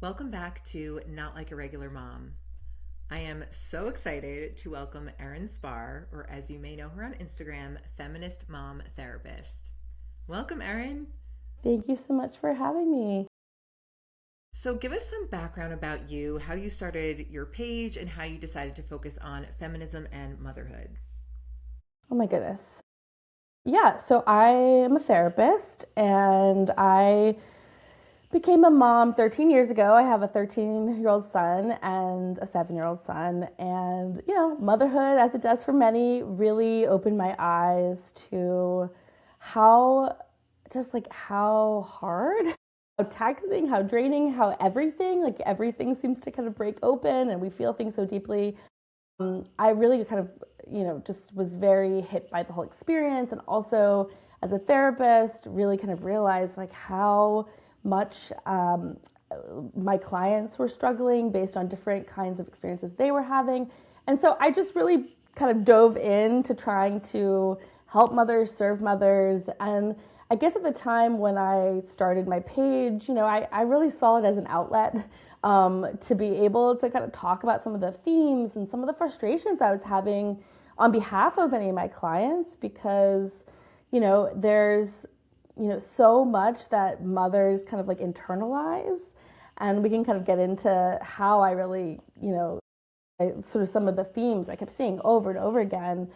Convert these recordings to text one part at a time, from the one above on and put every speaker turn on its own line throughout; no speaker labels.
Welcome back to Not Like a Regular Mom. I am so excited to welcome Erin Spahr, or as you may know her on Instagram, Feminist Mom Therapist. Welcome, Erin.
Thank you so much for having me.
So, give us some background about you, how you started your page, and how you decided to focus on feminism and motherhood.
Oh my goodness. Yeah, so I am a therapist and I became a mom 13 years ago. I have a 13-year-old son and a 7-year-old son. And, motherhood, as it does for many, really opened my eyes to how, how hard, how taxing, how draining, how everything seems to kind of break open and we feel things so deeply. I really kind of, just was very hit by the whole experience. And also, as a therapist, really kind of realized like how much my clients were struggling based on different kinds of experiences they were having. And so I just really kind of dove into trying to help mothers, serve mothers. And I guess at the time when I started my page, I really saw it as an outlet to be able to kind of talk about some of the themes and some of the frustrations I was having on behalf of many of my clients because, there's, so much that mothers kind of like internalize. And we can kind of get into how I really, sort of some of the themes I kept seeing over and over again.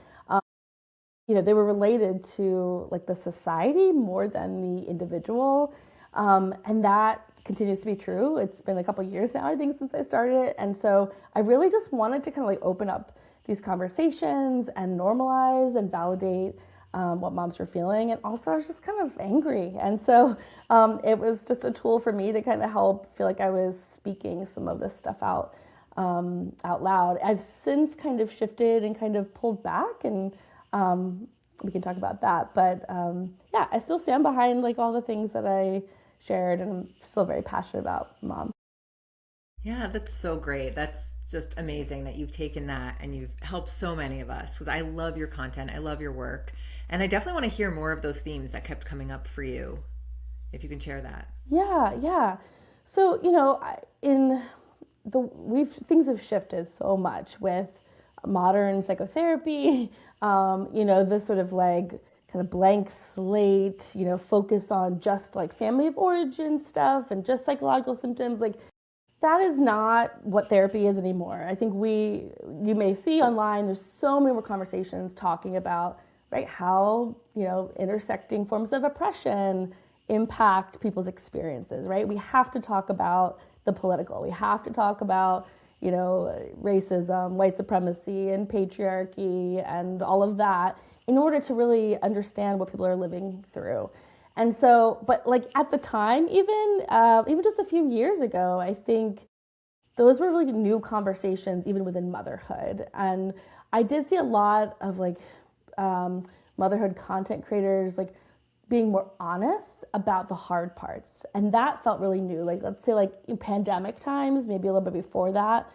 They were related to like the society more than the individual. And that continues to be true. It's been a couple of years now, I think, since I started it. And so I really just wanted to kind of like open up these conversations and normalize and validate what moms were feeling. And also, I was just kind of angry. And so it was just a tool for me to kind of help feel like I was speaking some of this stuff out loud. I've since kind of shifted and kind of pulled back, and we can talk about that. But yeah, I still stand behind like all the things that I shared, and I'm still very passionate about mom.
Yeah, that's so great. That's just amazing that you've taken that and you've helped so many of us because I love your content. I love your work. And I definitely want to hear more of those themes that kept coming up for you, if you can share that.
Yeah, yeah. So in the we've things have shifted so much with modern psychotherapy. This sort of like kind of blank slate. Focus on just like family of origin stuff and just psychological symptoms. Like that is not what therapy is anymore. I think you may see online, there's so many more conversations talking about, right, how, intersecting forms of oppression impact people's experiences, right? We have to talk about the political. We have to talk about, racism, white supremacy, and patriarchy, and all of that in order to really understand what people are living through. And so, but like at the time, even just a few years ago, I think those were really new conversations, even within motherhood. And I did see a lot of like motherhood content creators like being more honest about the hard parts, and that felt really new. Like let's say like in pandemic times, maybe a little bit before that,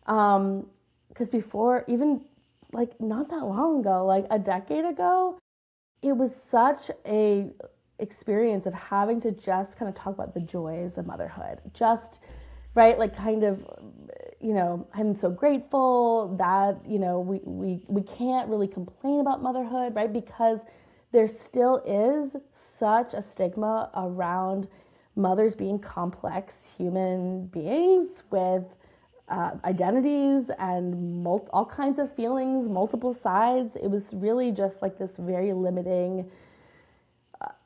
because before even like not that long ago, like a decade ago, it was such a experience of having to just kind of talk about the joys of motherhood. Just right, like kind of, I'm so grateful that we can't really complain about motherhood, right? Because there still is such a stigma around mothers being complex human beings with identities and all kinds of feelings, multiple sides. It was really just like this very limiting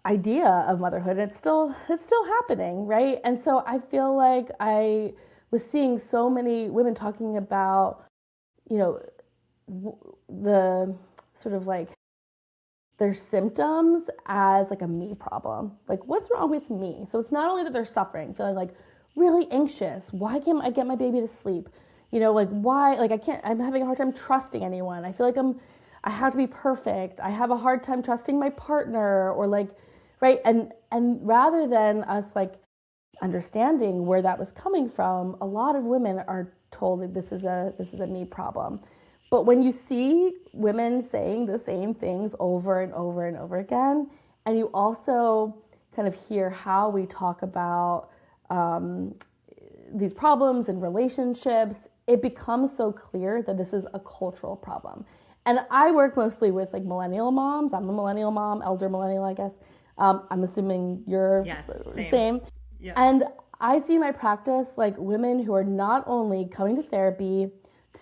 idea of motherhood. It's still happening, right? And so I feel like I was seeing so many women talking about, you know, the sort of like their symptoms as like a me problem. Like, what's wrong with me? So it's not only that they're suffering, feeling like really anxious. Why can't I get my baby to sleep? Like why? Like I'm having a hard time trusting anyone. I feel like I have to be perfect. I have a hard time trusting my partner, or like, right? And rather than us like understanding where that was coming from, a lot of women are told that this is a me problem. But when you see women saying the same things over and over and over again, and you also kind of hear how we talk about these problems in relationships, it becomes so clear that this is a cultural problem. And I work mostly with like millennial moms. I'm a millennial mom, elder millennial, I guess. I'm assuming you're
Yes,
the
same.
same.
Yep.
And I see in my practice like women who are not only coming to therapy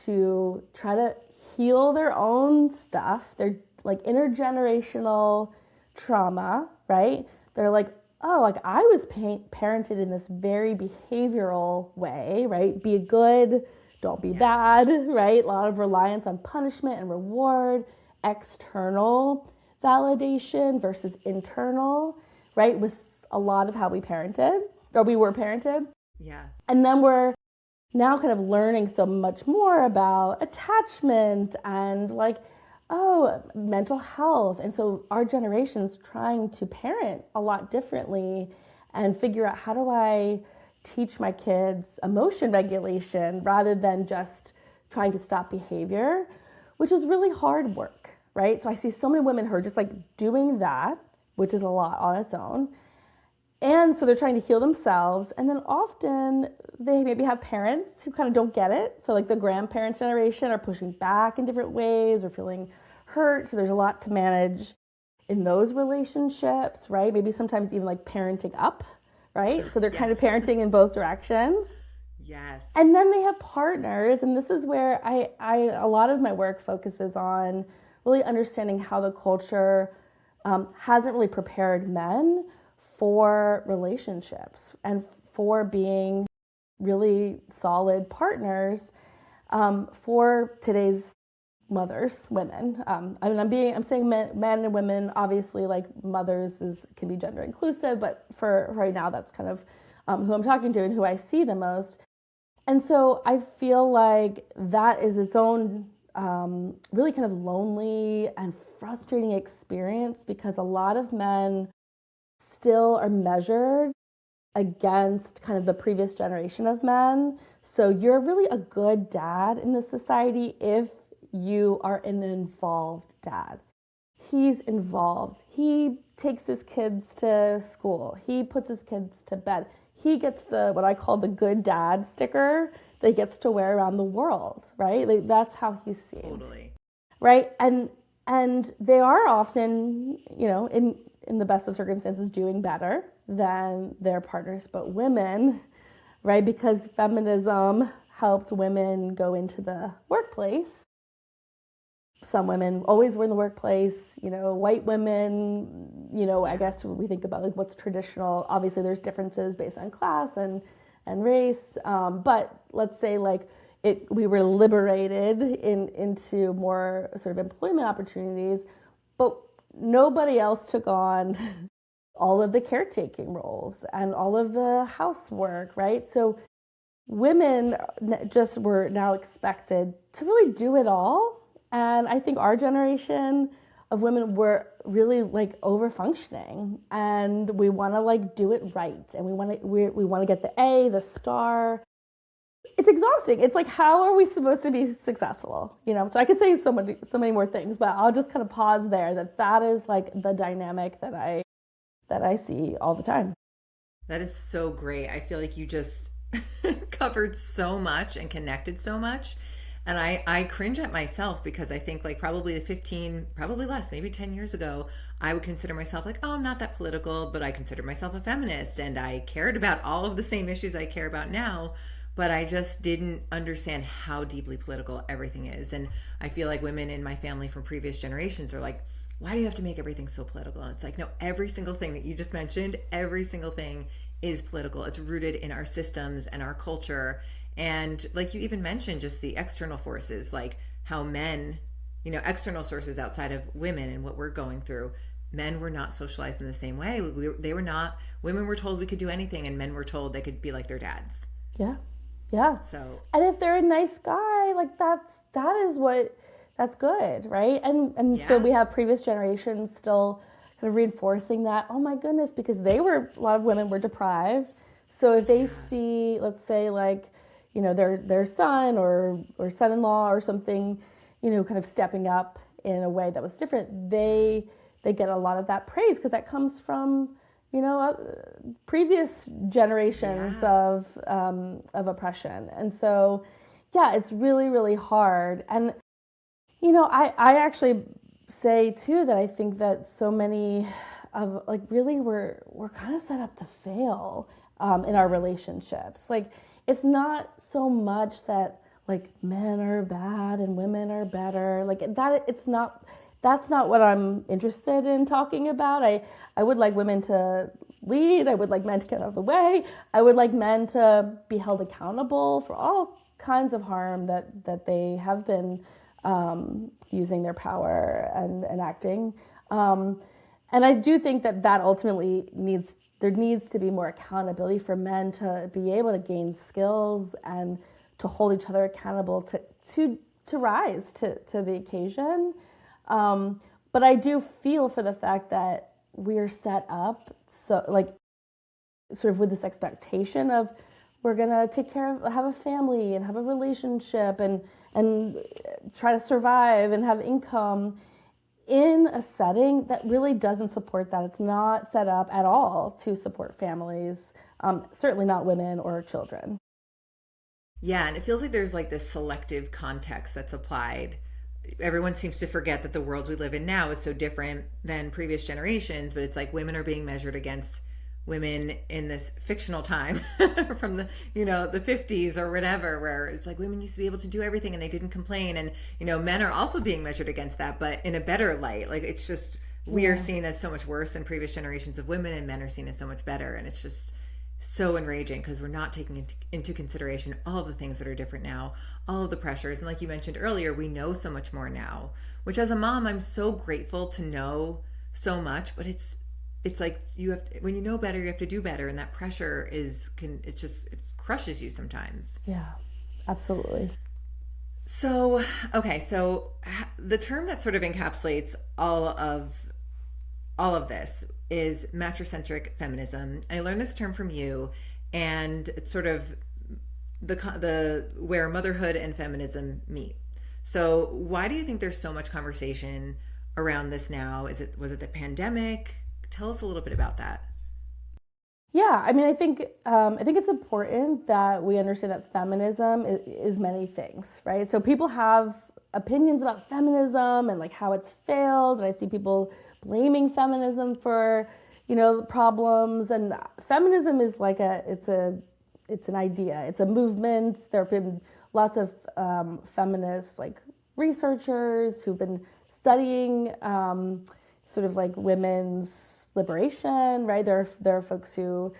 to try to heal their own stuff, their like intergenerational trauma, right? They're like, oh, like I was parented in this very behavioral way, right? Be good, don't be
Yes.
bad, right? A lot of reliance on punishment and reward, external validation versus internal, right? Was a lot of how we parented, or we were parented.
Yeah.
And then we're now kind of learning so much more about attachment and like, oh, mental health. And so our generation's trying to parent a lot differently and figure out, how do I teach my kids emotion regulation rather than just trying to stop behavior, which is really hard work, right? So I see so many women who are just like doing that, which is a lot on its own. And so they're trying to heal themselves. And then often they maybe have parents who kind of don't get it. So like the grandparents generation are pushing back in different ways or feeling hurt. So there's a lot to manage in those relationships, right? Maybe sometimes even like parenting up, right? So they're kind of
Yes.
parenting in both directions.
Yes.
And then they have partners. And this is where a lot of my work focuses on really understanding how the culture hasn't really prepared men for relationships and for being really solid partners for today's mothers, women. I mean, I'm saying men and women. Obviously, like mothers can be gender inclusive, but for right now, that's kind of who I'm talking to and who I see the most. And so I feel like that is its own really kind of lonely and frustrating experience, because a lot of men still are measured against kind of the previous generation of men. So you're really a good dad in this society if you are an involved dad. He's involved. He takes his kids to school. He puts his kids to bed. He gets the what I call the good dad sticker that he gets to wear around the world, right? Like that's how he's seen.
Totally.
Right? And they are often, in the best of circumstances, doing better than their partners. But women, right, because feminism helped women go into the workplace. Some women always were in the workplace, white women, I guess we think about like what's traditional. Obviously there's differences based on class and race. But let's say like we were liberated into more sort of employment opportunities, but nobody else took on all of the caretaking roles and all of the housework, right? So women just were now expected to really do it all. And I think our generation of women were really like over functioning, and we want to like do it right, and we want to get the A, the star. It's exhausting. It's like, how are we supposed to be successful? So I could say so many more things, but I'll just kind of pause there. That is like the dynamic that I see all the time.
That is so great. I feel like you just covered so much and connected so much. And I cringe at myself because I think like probably 15, probably less, maybe 10 years ago, I would consider myself like, oh, I'm not that political, but I considered myself a feminist and I cared about all of the same issues I care about now. But I just didn't understand how deeply political everything is. And I feel like women in my family from previous generations are like, why do you have to make everything so political? And it's like, no, every single thing that you just mentioned, every single thing is political. It's rooted in our systems and our culture. And like you even mentioned, just the external forces, like how men, external sources outside of women and what we're going through, men were not socialized in the same way. They were not, women were told we could do anything and men were told they could be like their dads.
Yeah. Yeah.
So,
And if they're a nice guy, like that's good, right? And so
yeah.
we have previous generations still kind of reinforcing that. Oh my goodness, because a lot of women were deprived. So if they see, let's say like, their son or son-in-law or something, kind of stepping up in a way that was different, they get a lot of that praise because that comes from, previous generations
Yeah.
of oppression. And so, yeah, it's really, really hard. And I actually say too that I think that so many of like really we're kind of set up to fail in our relationships. Like it's not so much that like men are bad and women are better. Like that it's not that's not what I'm interested in talking about. I would like women to lead. I would like men to get out of the way. I would like men to be held accountable for all kinds of harm that they have been using their power and acting. And I do think that ultimately there needs to be more accountability for men to be able to gain skills and to hold each other accountable to rise to the occasion. But I do feel for the fact that we're set up so like sort of with this expectation of we're gonna take care of have a family and have a relationship and try to survive and have income in a setting that really doesn't support that. It's not set up at all to support families, certainly not women or children.
Yeah, and it feels like there's like this selective context that's applied. Everyone seems to forget that the world we live in now is so different than previous generations, but it's like women are being measured against women in this fictional time from the 50s or whatever, where it's like women used to be able to do everything and they didn't complain, and men are also being measured against that, but in a better light. Like it's just we are
Yeah.
seen as so much worse than previous generations of women, and men are seen as so much better, and it's just so enraging because we're not taking into consideration all of the things that are different now, all of the pressures. And like you mentioned earlier, we know so much more now, which as a mom, I'm so grateful to know so much, but it's like you have to, when you know better, you have to do better, and that pressure it crushes you sometimes.
Yeah, absolutely.
So, okay, so the term that sort of encapsulates all of this is matricentric feminism. I learned this term from you, and it's sort of the where motherhood and feminism meet. So, why do you think there's so much conversation around this now? Was it the pandemic? Tell us a little bit about that.
Yeah, I mean, I think it's important that we understand that feminism is many things, right? So people have opinions about feminism and like how it's failed, and I see people blaming feminism for problems. And feminism is like it's an idea, it's a movement. There have been lots of feminist like researchers who've been studying sort of like women's liberation, right? There are folks who,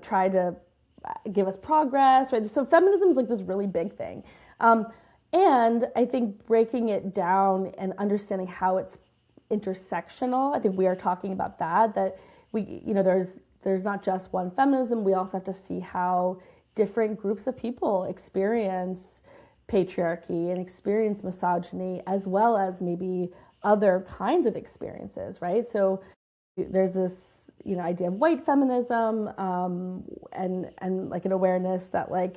try to give us progress, right? So feminism is like this really big thing, and I think breaking it down and understanding how it's intersectional. I think we are talking about that we, there's not just one feminism. We also have to see how different groups of people experience patriarchy and experience misogyny, as well as maybe other kinds of experiences, right? So there's this idea of white feminism, and like an awareness that like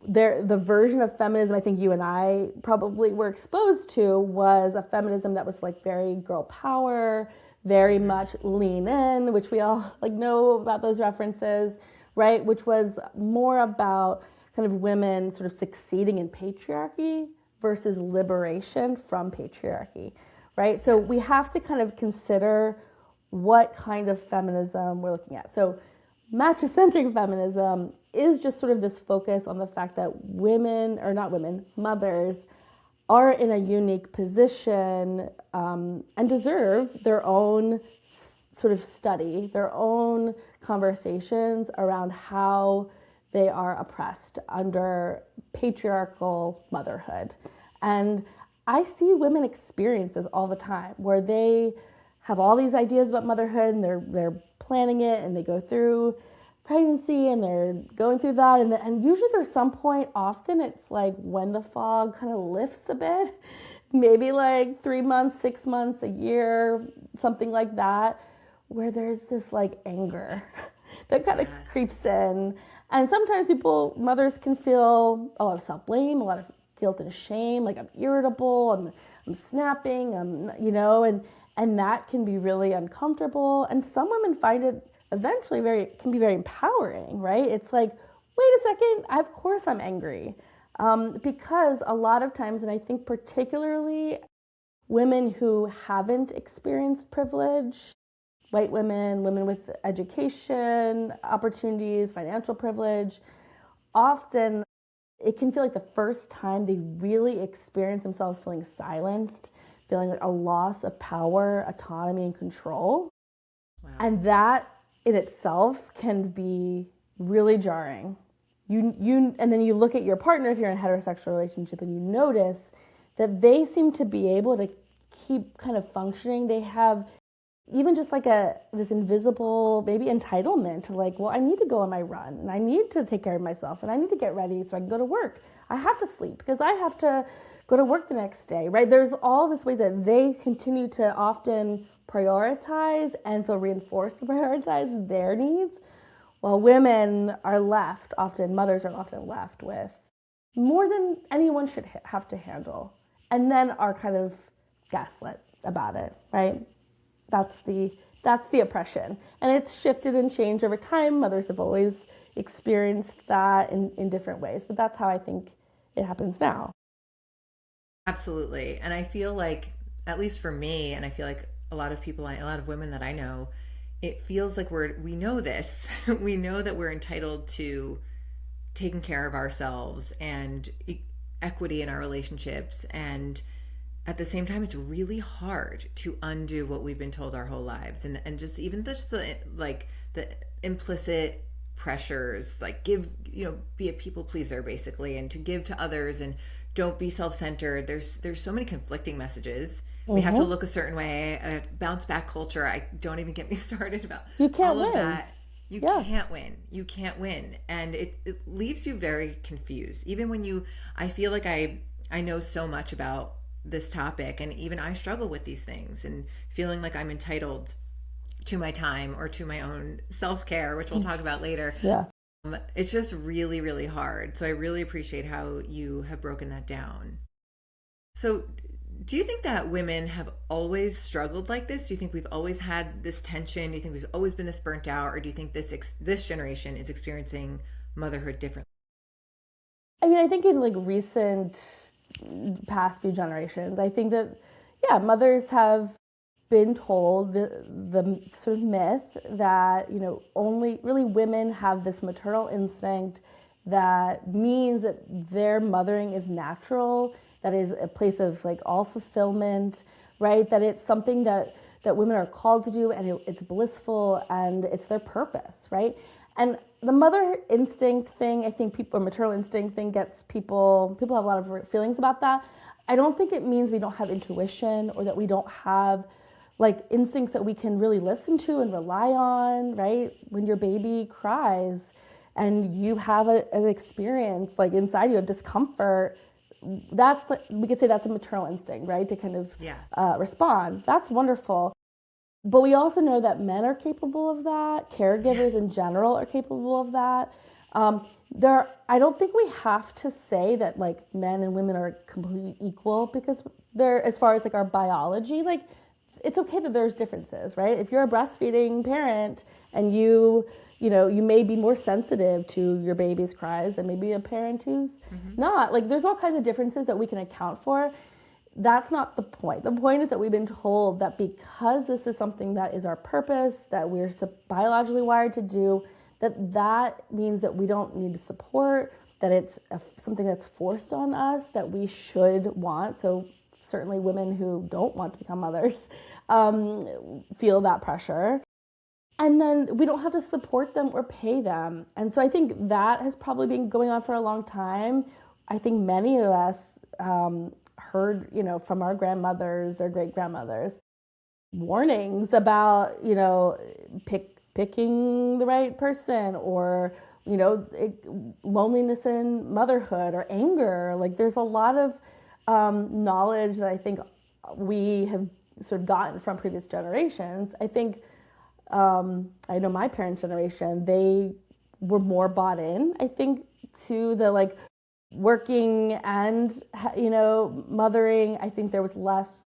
the version of feminism I think you and I probably were exposed to was a feminism that was like very girl power, very much lean in, which we all like know about those references, right? Which was more about kind of women sort of succeeding in patriarchy versus liberation from patriarchy, right? So we have to kind of consider what kind of feminism we're looking at. So matricentric feminism is just sort of this focus on the fact that women, or not women, mothers, are in a unique position, and deserve their own sort of study, their own conversations around how they are oppressed under patriarchal motherhood. And I see women experience this all the time, where they have all these ideas about motherhood and they're planning it, and they go through pregnancy and they're going through that, and usually there's some point, often it's like when the fog kind of lifts a bit, maybe like 3 months, 6 months, a year, something like that, where there's this like anger that kind of creeps in. And sometimes mothers can feel a lot of self-blame, a lot of guilt and shame, like I'm irritable, I'm snapping, and And that can be really uncomfortable. And some women find it eventually can be very empowering, right? It's like, wait a second, of course I'm angry. Because a lot of times, and I think particularly women who haven't experienced privilege, white women, women with education, opportunities, financial privilege, often it can feel like the first time they really experience themselves feeling silenced, feeling like a loss of power, autonomy, and control.
Wow.
And that in itself can be really jarring. And then you look at your partner if you're in a heterosexual relationship and you notice that they seem to be able to keep kind of functioning. They have even just like this invisible maybe entitlement to like, well, I need to go on my run and I need to take care of myself and I need to get ready so I can go to work. I have to sleep because I have to go to work the next day, right? There's all these ways that they continue to often prioritize and feel reinforced to prioritize their needs, while women are left, often mothers are often left with more than anyone should have to handle, and then are kind of gaslit about it, right? That's the oppression. And it's shifted and changed over time. Mothers have always experienced that in different ways, but that's how I think it happens now.
Absolutely. And I feel like, at least for me, and I feel like a lot of people, a lot of women that I know, it feels like we know this. We know that we're entitled to taking care of ourselves and equity in our relationships. And at the same time, it's really hard to undo what we've been told our whole lives. And just even just the implicit pressures, like be a people pleaser basically, and to give to others and don't be self-centered. There's so many conflicting messages. We have to look a certain way, a bounce back culture. I don't even get me started about
You can't
all of
win.
that. You can't win. You can't win. And it leaves you very confused. Even when I feel like I know so much about this topic, and even I struggle with these things and feeling like I'm entitled to my time or to my own self-care, which we'll talk about later.
Yeah.
It's just really, really hard. So I really appreciate how you have broken that down. So do you think that women have always struggled like this? Do you think we've always had this tension? Do you think we've always been this burnt out? Or do you think this generation is experiencing motherhood differently?
I mean, I think in like recent past few generations, I think that, yeah, mothers have been told the sort of myth that, only really women have this maternal instinct that means that their mothering is natural, that is a place of like all fulfillment, right? That it's something that women are called to do, and it's blissful and it's their purpose, right? And the mother instinct thing, I think or maternal instinct thing gets people have a lot of feelings about that. I don't think it means we don't have intuition or that we don't have like instincts that we can really listen to and rely on, right? When your baby cries and you have an experience like inside you of discomfort, we could say that's a maternal instinct, right? To kind of respond. That's wonderful. But we also know that men are capable of that. Caregivers in general are capable of that. I don't think we have to say that like men and women are completely equal, because as far as like our biology, like it's okay that there's differences, right? If you're a breastfeeding parent and you may be more sensitive to your baby's cries than maybe a parent who's not. Like there's all kinds of differences that we can account for. That's not the point. The point is that we've been told that because this is something that is our purpose, that we're biologically wired to do, that means that we don't need support, that it's something that's forced on us, that we should want. So certainly women who don't want to become mothers feel that pressure. And then we don't have to support them or pay them. And so I think that has probably been going on for a long time. I think many of us heard, from our grandmothers or great grandmothers, warnings about, picking the right person, or, loneliness in motherhood, or anger. Like there's a lot of knowledge that I think we have sort of gotten from previous generations. I think, I know my parents' generation, they were more bought in, I think, to the like working and, mothering. I think there was less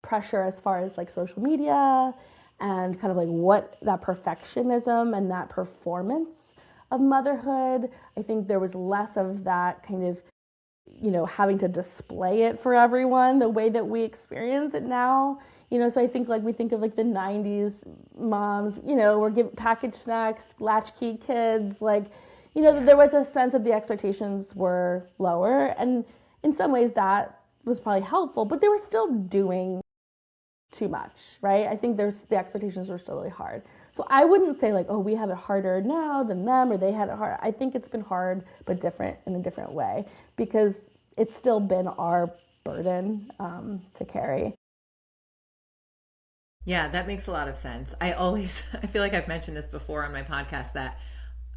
pressure as far as like social media and kind of like what that perfectionism and that performance of motherhood. I think there was less of that kind of, having to display it for everyone the way that we experience it now. So I think like we think of like the 90s moms, we're giving packaged snacks, latchkey kids, like, there was a sense that the expectations were lower. And in some ways that was probably helpful, but they were still doing too much, right? I think the expectations were still really hard. So I wouldn't say like, oh, we have it harder now than them or they had it hard. I think it's been hard, but different in a different way because it's still been our burden to carry.
Yeah, that makes a lot of sense. I feel like I've mentioned this before on my podcast that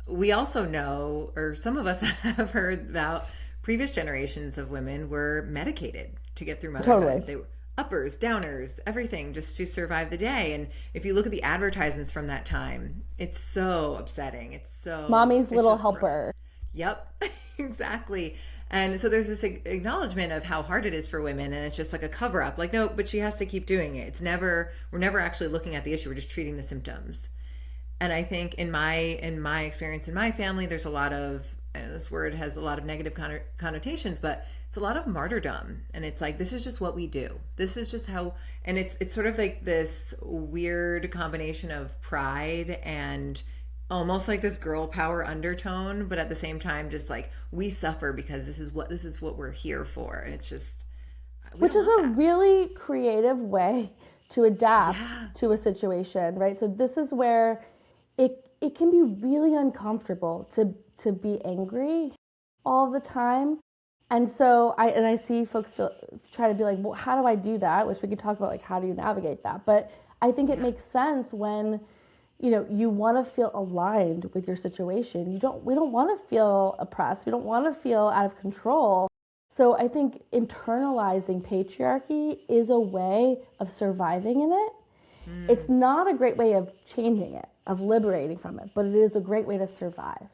we also know, or some of us have heard about previous generations of women were medicated to get through
Totally.
motherhood. They were uppers, downers, everything just to survive the day. And if you look at the advertisements from that time, it's so upsetting.
Mommy's
It's
little
just gross.
helper.
Yep, exactly. And so there's this acknowledgement of how hard it is for women, and it's just like a cover up. Like, no, but she has to keep doing it. We're never actually looking at the issue. We're just treating the symptoms. And I think in my experience in my family, there's a lot of, and this word has a lot of negative connotations, but it's a lot of martyrdom. And it's like, this is just what we do. This is just how, and it's sort of like this weird combination of pride and almost like this girl power undertone, but at the same time, just like we suffer because this is what we're here for. And it's just, we
Which
don't
is
want
a
that.
really creative way to adapt
Yeah.
to a situation, right? So this is where it can be really uncomfortable to be angry all the time. And so I see folks try to be like, well, how do I do that? Which we could talk about, like, how do you navigate that? But I think it
Yeah.
makes sense when, you want to feel aligned with your situation. We don't want to feel oppressed. We don't want to feel out of control. So I think internalizing patriarchy is a way of surviving in it. It's not a great way of changing it, of liberating from it, but it is a great way to survive.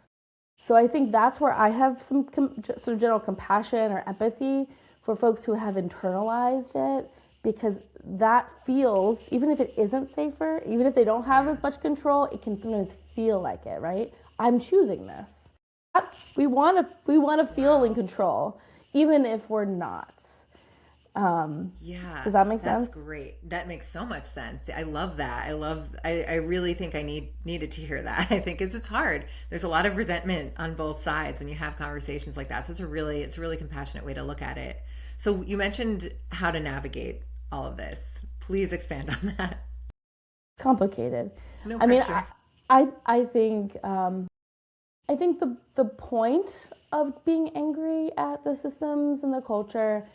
So I think that's where I have some sort of general compassion or empathy for folks who have internalized it, because that feels, even if it isn't safer, even if they don't have as much control, it can sometimes feel like it, right? I'm choosing this. We want to feel in control, even if we're not.
Yeah,
Does that make
that's
sense?
great. That makes so much sense. I love that. I really think I needed to hear that. I think it's hard. There's a lot of resentment on both sides when you have conversations like that. So it's a really compassionate way to look at it. So you mentioned how to navigate all of this. Please expand on that.
Complicated.
No
I mean,
pressure.
I think the point of being angry at the systems and the culture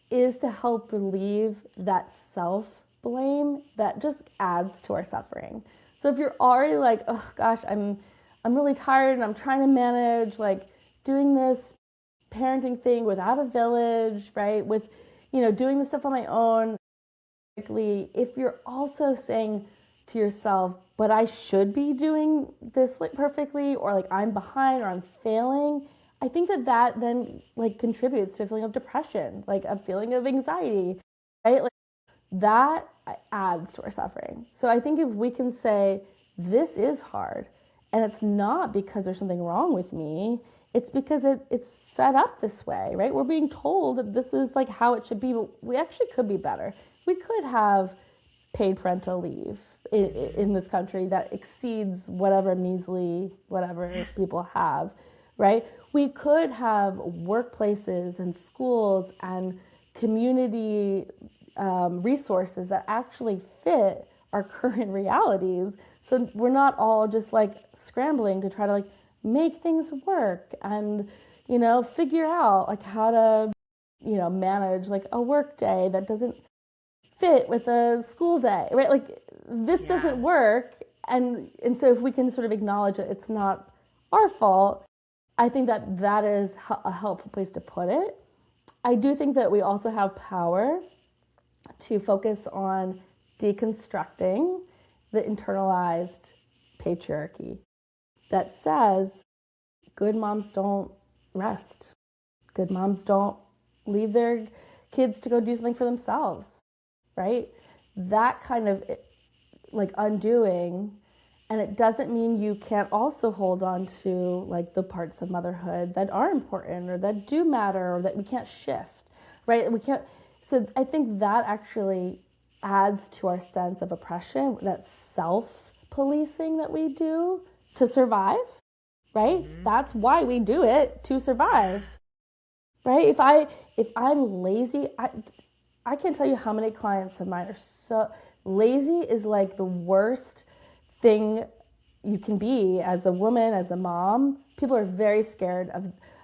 is to help relieve that self blame that just adds to our suffering. So if you're already like, oh gosh, I'm really tired and I'm trying to manage like doing this parenting thing without a village, right? With, doing this stuff on my own. If you're also saying to yourself, but I should be doing this like perfectly, or like I'm behind or I'm failing, I think that then like contributes to a feeling of depression, like a feeling of anxiety, right? Like that adds to our suffering. So I think if we can say, this is hard, and it's not because there's something wrong with me, it's because it's set up this way, right? We're being told that this is like how it should be, but we actually could be better. We could have paid parental leave in this country that exceeds whatever measly whatever people have, right? We could have workplaces and schools and community resources that actually fit our current realities. So we're not all just like scrambling to try to like make things work and, figure out like how to, manage like a work day that doesn't fit with a school day, right? Like this
Yeah.
doesn't work. And so if we can sort of acknowledge that it's not our fault, I think that is a helpful place to put it. I do think that we also have power to focus on deconstructing the internalized patriarchy that says good moms don't rest. Good moms don't leave their kids to go do something for themselves. right? That kind of like undoing, and it doesn't mean you can't also hold on to like the parts of motherhood that are important or that do matter or that we can't shift, right? We can't. So I think that actually adds to our sense of oppression, that self-policing that we do to survive, right? That's why we do it, to survive, right? If I'm lazy, I can't tell you how many clients of mine are so lazy. Is like the worst thing you can be as a woman, as a mom. People are very scared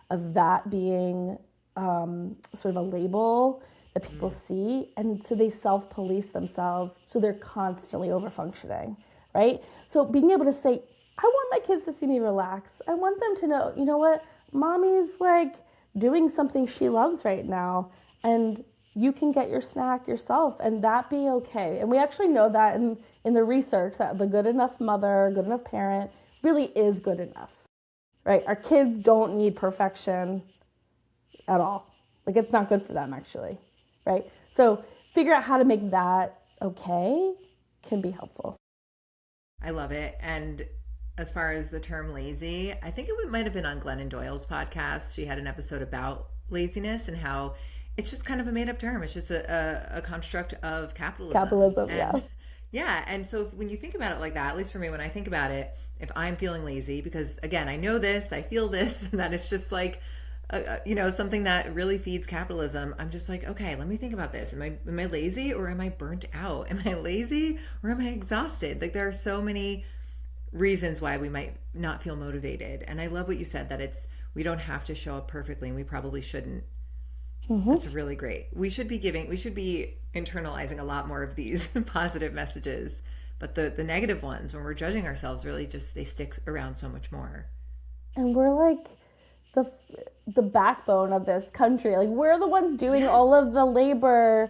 of that being sort of a label that people see, and so they self-police themselves, so they're constantly over-functioning, right? So being able to say, I want my kids to see me relax. I want them to know, you know what, mommy's like doing something she loves right now, and you can get your snack yourself and that be okay. And we actually know that in the research, that the good enough mother, good enough parent really is good enough, right? Our kids don't need perfection at all. Like, it's not good for them, actually, right? So figure out how to make that okay can be helpful.
I love it. And as far as the term lazy, I think it might have been on Glennon Doyle's podcast. She had an episode about laziness and how it's just kind of a made up term. It's just a construct of capitalism.
Capitalism,
and,
yeah.
Yeah. And so when you think about it like that, at least for me, when I think about it, if I'm feeling lazy, because again, I know this, I feel this, and that it's just like, something that really feeds capitalism. I'm just like, okay, let me think about this. Am I lazy or am I burnt out? Am I lazy or am I exhausted? Like, there are so many reasons why we might not feel motivated. And I love what you said, that we don't have to show up perfectly, and we probably shouldn't. That's really great. We should be internalizing a lot more of these positive messages. But the negative ones, when we're judging ourselves, really just, they stick around so much more.
And we're like the backbone of this country. Like, we're the ones doing
Yes.
all of the labor,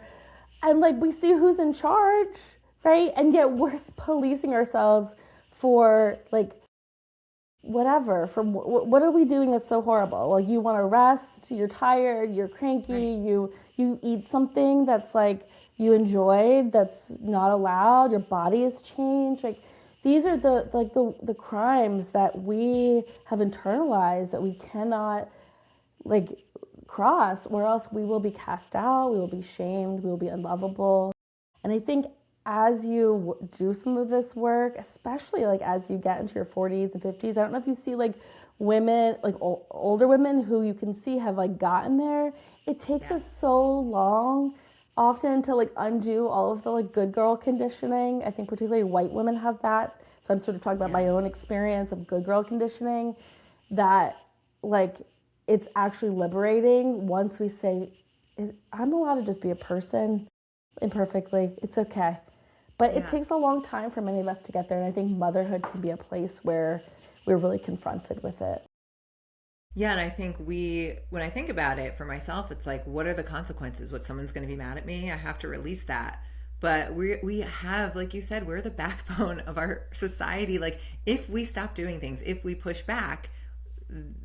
and like we see who's in charge, right? And yet we're policing ourselves for like whatever. For what are we doing that's so horrible? Well, you want to rest, you're tired, you're cranky, right. You eat something that's like you enjoyed that's not allowed, your body has changed. Like, these are the crimes that we have internalized that we cannot like cross, or else we will be cast out, we will be shamed, we will be unlovable. And I think as you do some of this work, especially like as you get into your 40s and 50s, I don't know if you see like women, like older women who you can see have like gotten there. It takes us so long often to like undo all of the like good girl conditioning. I think particularly white women have that. So I'm sort of talking about my own experience of good girl conditioning, that like it's actually liberating once we say, I'm allowed to just be a person imperfectly. It's okay. But it takes a long time for many of us to get there. And I think motherhood can be a place where we're really confronted with it.
Yeah, and I think when I think about it for myself, it's like, what are the consequences? What, someone's going to be mad at me? I have to release that. But we have, like you said, we're the backbone of our society. Like, if we stop doing things, if we push back,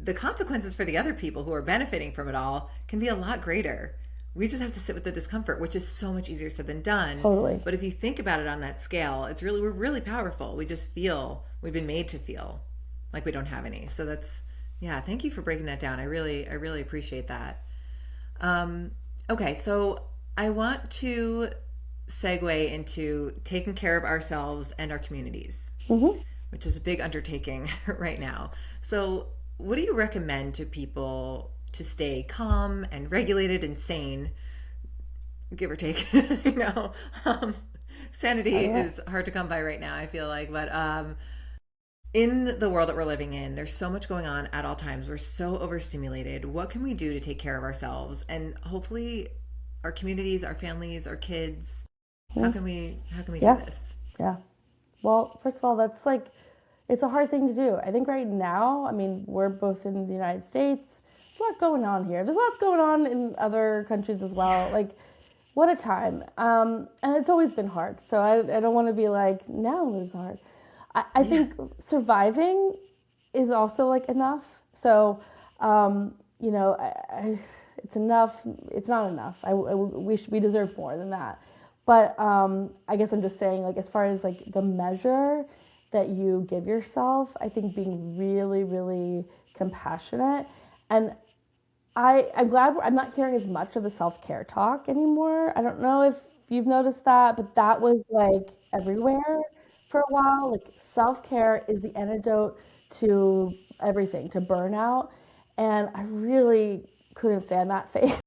the consequences for the other people who are benefiting from it all can be a lot greater. We just have to sit with the discomfort, which is so much easier said than done.
Totally.
But if you think about it on that scale, we're really powerful. We just we've been made to feel like we don't have any. So thank you for breaking that down. I really appreciate that. Okay, so I want to segue into taking care of ourselves and our communities, which is a big undertaking right now. So what do you recommend to people to stay calm and regulated and sane, give or take? Sanity is hard to come by right now, I feel like. But in the world that we're living in, there's so much going on at all times. We're so overstimulated. What can we do to take care of ourselves and hopefully our communities, our families, our kids? How can we do this?
Yeah. Well, first of all, that's like, it's a hard thing to do. I think right now, I mean, we're both in the United States. There's a lot going on here. There's lots going on in other countries as well. Like, what a time. And it's always been hard. So I don't want to be like, now it's hard. I think surviving is also like enough. So, it's enough. It's not enough. We deserve more than that. But I guess I'm just saying, like, as far as like the measure that you give yourself, I think being really, really compassionate. And I'm glad I'm not hearing as much of the self care talk anymore. I don't know if you've noticed that, but that was like everywhere for a while. Like, self care is the antidote to everything, to burnout. And I really couldn't stand that phase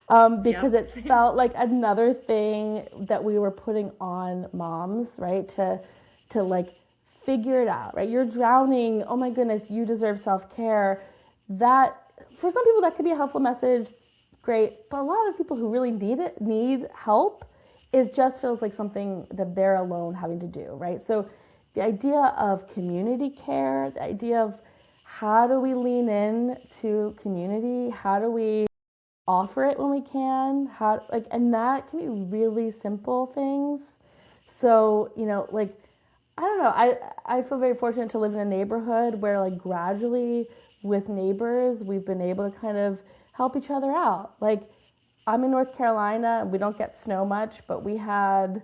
because
Yep,
it
same.
felt like another thing that we were putting on moms, right? To like figure it out, right? You're drowning. Oh my goodness, you deserve self care. That, for some people, that could be a helpful message. Great, but a lot of people who really need help. It just feels like something that they're alone having to do, right? So the idea of community care, the idea of how do we lean in to community, how do we offer it when we can, how, like, and that can be really simple things. So, like, I don't know, I feel very fortunate to live in a neighborhood where, like, gradually with neighbors we've been able to kind of help each other out. Like, I'm in North Carolina, we don't get snow much, but we had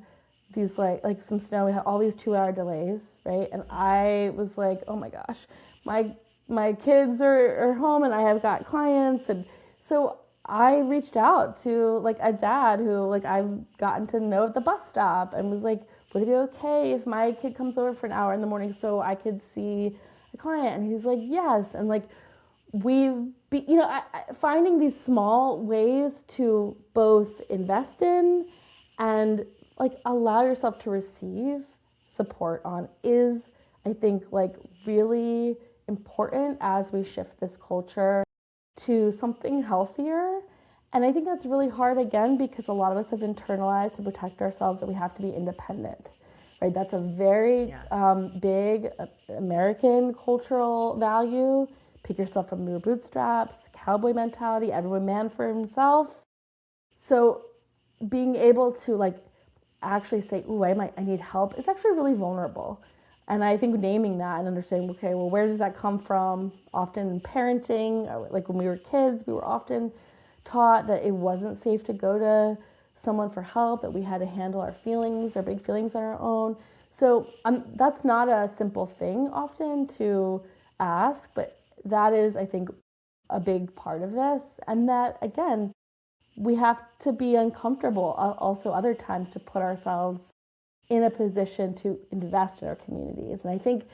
these like some snow. We had all these 2 hour delays, right? And I was like, oh my gosh, my my kids are home and I have got clients. And so I reached out to like a dad who, like, I've gotten to know at the bus stop, and was like, would it be okay if my kid comes over for an hour in the morning so I could see a client? And he's like, yes. And like, finding these small ways to both invest in and like allow yourself to receive support on is, I think, like, really important as we shift this culture to something healthier. And I think that's really hard, again, because a lot of us have internalized to protect ourselves that we have to be independent, right? That's a very
Yeah.
big American cultural value. Pick yourself from your bootstraps, cowboy mentality, everyone man for himself. So being able to, like, actually say, ooh, I need help, it's actually really vulnerable. And I think naming that and understanding, okay, well, where does that come from? Often in parenting, like when we were kids, we were often taught that it wasn't safe to go to someone for help, that we had to handle our feelings, our big feelings on our own. So that's not a simple thing often to ask, but that is, I think, a big part of this. And that, again, we have to be uncomfortable also other times to put ourselves in a position to invest in our communities. And I think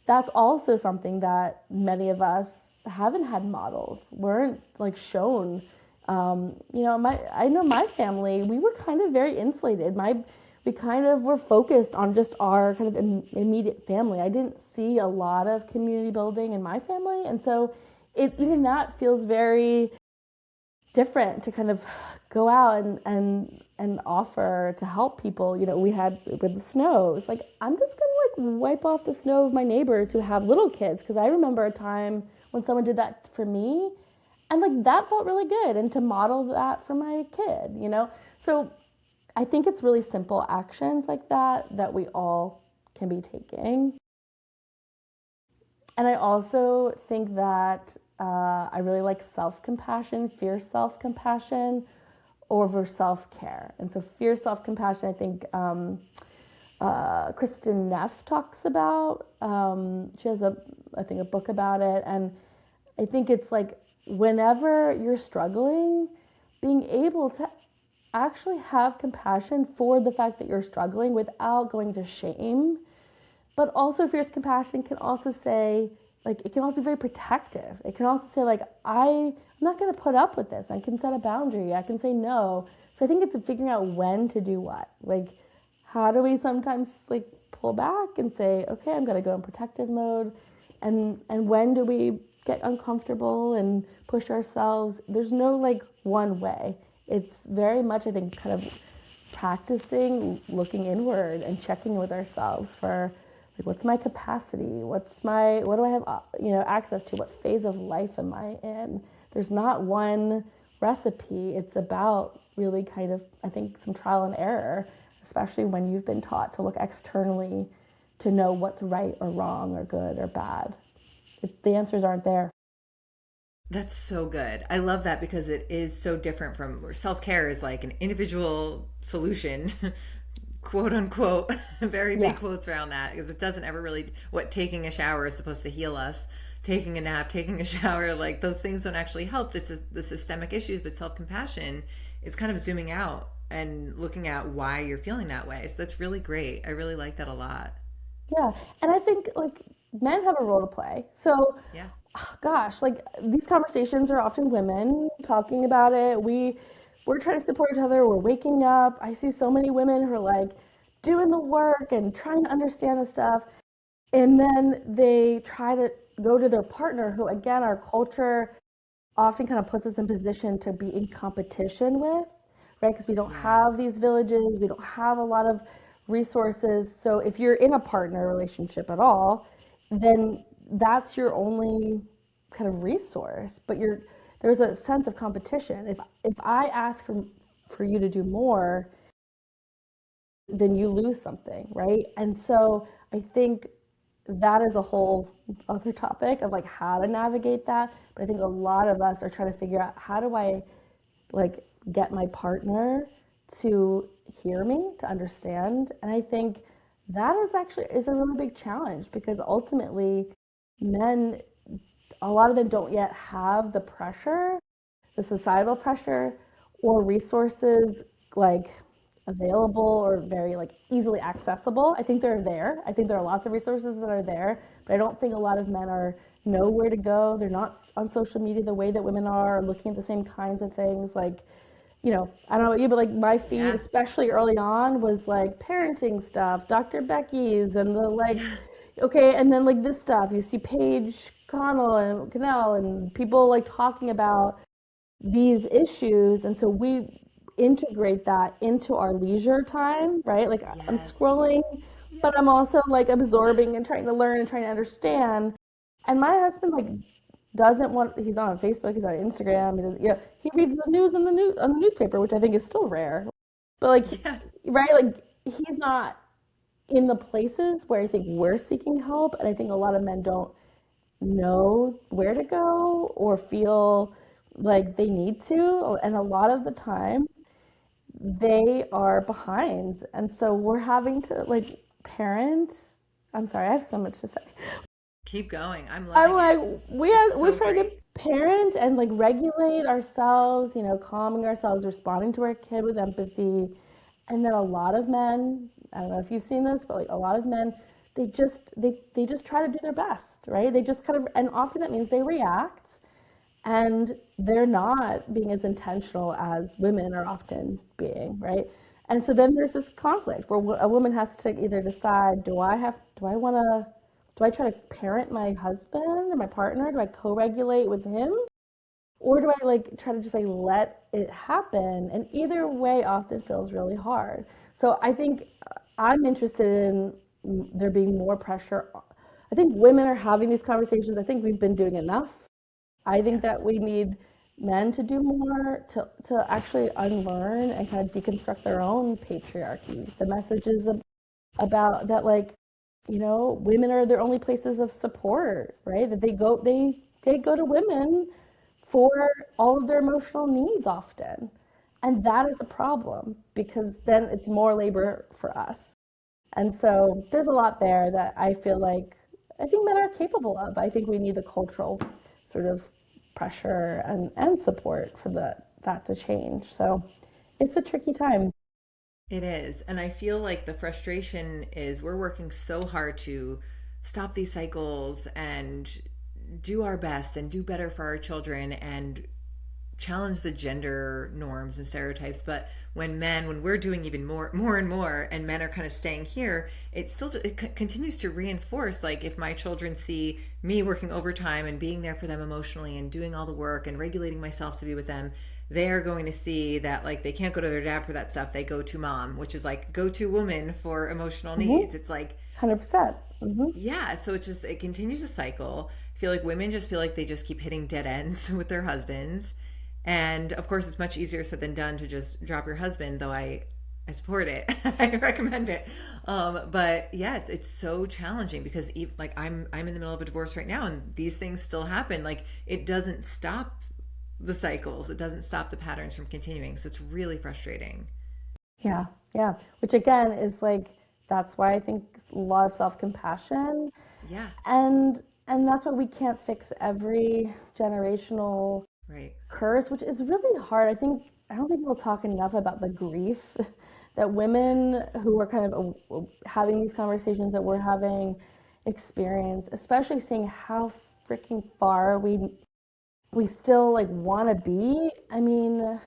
that's also something that many of us haven't had modeled, weren't like shown. I know my family, we were kind of very insulated. We kind of were focused on just our kind of immediate family. I didn't see a lot of community building in my family, and so it's, even that feels very different to kind of go out and offer to help people. We had with the snows, like, I'm just gonna like wipe off the snow of my neighbors who have little kids, because I remember a time when someone did that for me, and like that felt really good, and to model that for my kid. So I think it's really simple actions like that we all can be taking. And I also think that I really like self-compassion, fierce self-compassion over self-care. And so fierce self-compassion, I think Kristen Neff talks about. She has I think, a book about it. And I think it's like, whenever you're struggling, being able to actually have compassion for the fact that you're struggling without going to shame. But also, fierce compassion can also say, like, it can also be very protective. It can also say, like, I'm not going to put up with this. I can set a boundary. I can say no. So I think it's figuring out when to do what. Like, how do we sometimes, like, pull back and say, okay, I'm going to go in protective mode, and when do we get uncomfortable and push ourselves? There's no like one way. It's very much, I think, kind of practicing looking inward and checking with ourselves for, like, what's my capacity? What do I have, access to? What phase of life am I in? There's not one recipe. It's about really kind of, I think, some trial and error, especially when you've been taught to look externally to know what's right or wrong or good or bad. The answers aren't there.
That's so good. I love that because it is so different from self care is like an individual solution quote unquote very big
Yeah.
quotes around that, because it doesn't ever really, what taking a shower is supposed to heal us, taking a nap, taking a shower, like those things don't actually help. This is the systemic issues, but self-compassion is kind of zooming out and looking at why you're feeling that way. So that's really great. I really like that a lot.
Yeah. And I think like men have a role to play. So,
Yeah.
gosh, like these conversations are often women talking about it. We're trying to support each other. We're waking up. I see so many women who are like doing the work and trying to understand the stuff. And then they try to go to their partner, who again, our culture often kind of puts us in position to be in competition with, right? Because we don't
Yeah.
have these villages, we don't have a lot of resources. So if you're in a partner relationship at all, then that's your only kind of resource. But there's a sense of competition. If I ask for you to do more, then you lose something, right? And so I think that is a whole other topic of like how to navigate that. But I think a lot of us are trying to figure out how do I like get my partner to hear me, to understand. And I think that is a really big challenge because ultimately men, a lot of them don't yet have the pressure, the societal pressure or resources like available or very like easily accessible. I think they're there. I think there are lots of resources that are there, but I don't think a lot of men are know where to go. They're not on social media the way that women are, looking at the same kinds of things. Like, I don't know about you, but like my feed,
Yeah.
especially early on, was like parenting stuff, Dr. Becky's, and the like.
Yeah.
Okay, and then like this stuff, you see Paige Cannell and people like talking about these issues, and so we integrate that into our leisure time, right? Like I'm
Yes.
scrolling, but I'm also like absorbing and trying to learn and trying to understand. And my husband like doesn't want. He's not on Facebook. He's on Instagram. He doesn't, he reads the news in the news on the newspaper, which I think is still rare. But like,
Yeah.
right? Like he's not in the places where I think we're seeking help, and I think a lot of men don't know where to go or feel like they need to. And a lot of the time, they are behind. And so we're having to like parent. I'm sorry, I have so much to say.
Keep going. I'm
I'm
loving
like,
it. It's
we're
so
trying to
great.
parent and like regulate ourselves, calming ourselves, responding to our kid with empathy. And then a lot of men, I don't know if you've seen this, but like a lot of men, they just try to do their best, right? They just kind of, and often that means they react and they're not being as intentional as women are often being, right? And so then there's this conflict where a woman has to either decide, do I try to parent my husband or my partner? Do I co-regulate with him? Or do I like try to just like let it happen? And either way often feels really hard. So I think I'm interested in there being more pressure. I think women are having these conversations. I think we've been doing enough. I think that
Yes.
we need men to do more to actually unlearn and kind of deconstruct their own patriarchy. The messages about that, like, women are their only places of support, right? That they go to women for all of their emotional needs often. And that is a problem because then it's more labor for us. And so there's a lot there that I feel like I think men are capable of. I think we need the cultural sort of pressure and support for that to change. So it's a tricky time.
It is. And I feel like the frustration is we're working so hard to stop these cycles and do our best and do better for our children and challenge the gender norms and stereotypes. But when we're doing even more and more, and men are kind of staying here, it continues to reinforce, like, if my children see me working overtime and being there for them emotionally and doing all the work and regulating myself to be with them, they are going to see that, like, they can't go to their dad for that stuff. They go to mom, which is like go to woman for emotional
Mm-hmm.
needs. It's like,
100%. Mm-hmm.
yeah, so it continues a cycle. I feel like women just feel like they just keep hitting dead ends with their husbands. And of course, it's much easier said than done to just drop your husband, though I support it. I recommend it. But yeah, it's so challenging because like I'm in the middle of a divorce right now, and these things still happen. Like, it doesn't stop the cycles. It doesn't stop the patterns from continuing. So it's really frustrating.
Yeah, yeah. Which again is like, that's why I think a lot of self-compassion,
Yeah,
and that's why we can't fix every generational
right.
curse, which is really hard. I don't think people talk enough about the grief that women
Yes.
who are kind of having these conversations that we're having experience, especially seeing how freaking far we still like want to be. I mean,